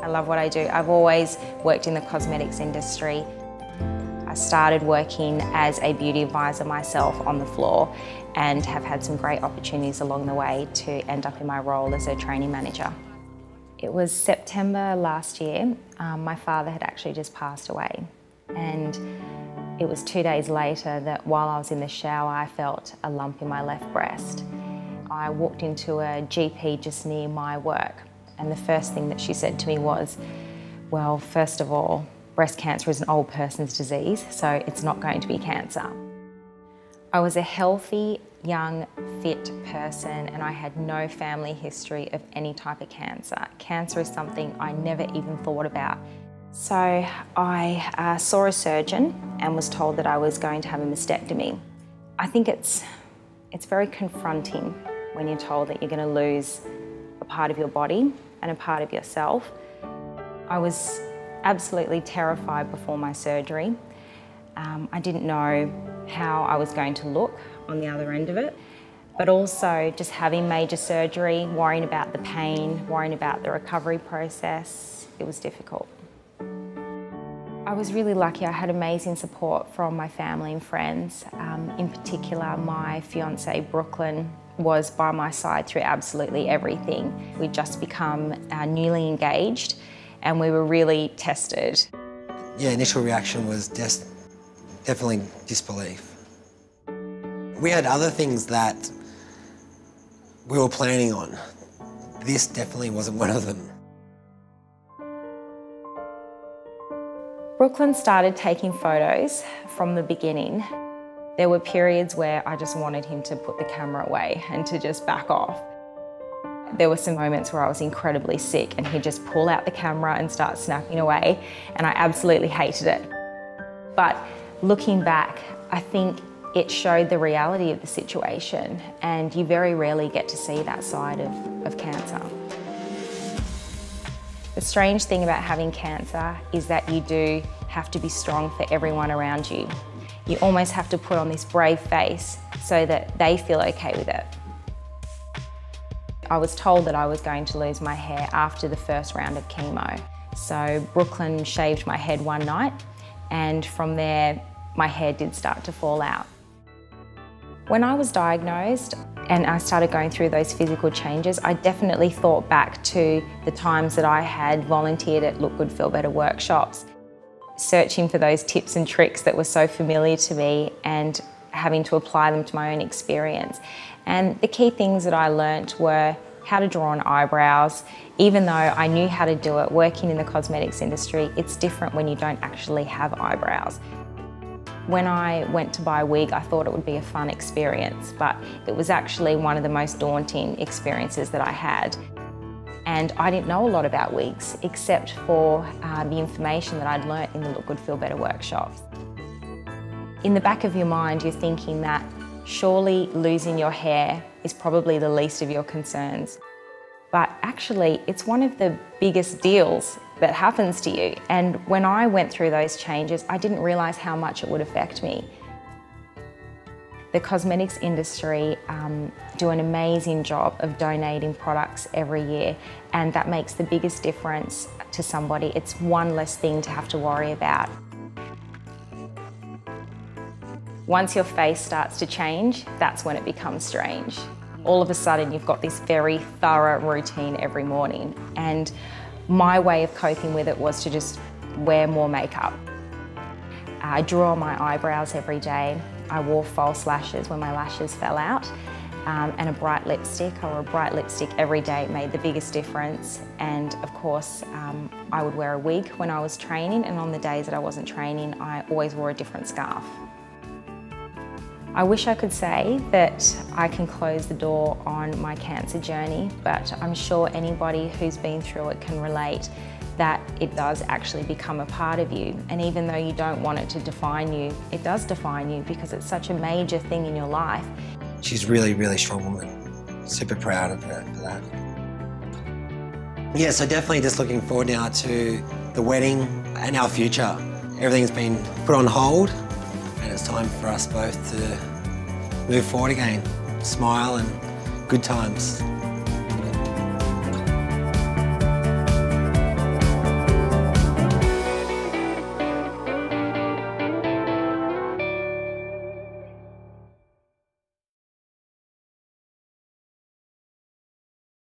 I love what I do. I've always worked in the cosmetics industry. I started working as a beauty advisor myself on the floor and have had some great opportunities along the way to end up in my role as a training manager. It was September last year. My father had actually just passed away, and it was 2 days later that while I was in the shower I felt a lump in my left breast. I walked into a GP just near my work, and the first thing that she said to me was, well, first of all, breast cancer is an old person's disease, so it's not going to be cancer. I was a healthy, young, fit person, and I had no family history of any type of cancer. Cancer is something I never even thought about. So I saw a surgeon and was told that I was going to have a mastectomy. I think it's very confronting when you're told that you're going to lose a part of your body and a part of yourself. I was absolutely terrified before my surgery. I didn't know how I was going to look on the other end of it, but also just having major surgery, worrying about the pain, worrying about the recovery process, it was difficult. I was really lucky. I had amazing support from my family and friends. In particular, my fiancée, Brooklyn, was by my side through absolutely everything. We'd just become newly engaged and we were really tested. Yeah, initial reaction was definitely disbelief. We had other things that we were planning on. This definitely wasn't one of them. Brooklyn started taking photos from the beginning. There were periods where I just wanted him to put the camera away and to just back off. There were some moments where I was incredibly sick and he'd just pull out the camera and start snapping away, and I absolutely hated it. But looking back, I think it showed the reality of the situation, and you very rarely get to see that side of cancer. The strange thing about having cancer is that you do have to be strong for everyone around you. You almost have to put on this brave face so that they feel okay with it. I was told that I was going to lose my hair after the first round of chemo. So Brooklyn shaved my head one night, and from there, my hair did start to fall out. When I was diagnosed and I started going through those physical changes, I definitely thought back to the times that I had volunteered at Look Good, Feel Better workshops, searching for those tips and tricks that were so familiar to me and having to apply them to my own experience. And the key things that I learnt were how to draw on eyebrows. Even though I knew how to do it, working in the cosmetics industry, it's different when you don't actually have eyebrows. When I went to buy a wig, I thought it would be a fun experience, but it was actually one of the most daunting experiences that I had. And I didn't know a lot about wigs, except for the information that I'd learnt in the Look Good, Feel Better workshops. In the back of your mind, you're thinking that surely losing your hair is probably the least of your concerns. But actually, it's one of the biggest deals that happens to you. And when I went through those changes, I didn't realise how much it would affect me. The cosmetics industry do an amazing job of donating products every year, and that makes the biggest difference to somebody. It's one less thing to have to worry about. Once your face starts to change, that's when it becomes strange. All of a sudden, you've got this very thorough routine every morning, and my way of coping with it was to just wear more makeup. I drew on my eyebrows every day. I wore false lashes when my lashes fell out, and a bright lipstick. I wore a bright lipstick every day. It made the biggest difference. And of course, I would wear a wig when I was training, and on the days that I wasn't training, I always wore a different scarf. I wish I could say that I can close the door on my cancer journey, but I'm sure anybody who's been through it can relate that it does actually become a part of you. And even though you don't want it to define you, it does define you because it's such a major thing in your life. She's really, really strong woman. Super proud of her for that. Yeah, so definitely just looking forward now to the wedding and our future. Everything's been put on hold, and it's time for us both to move forward again. Smile and good times.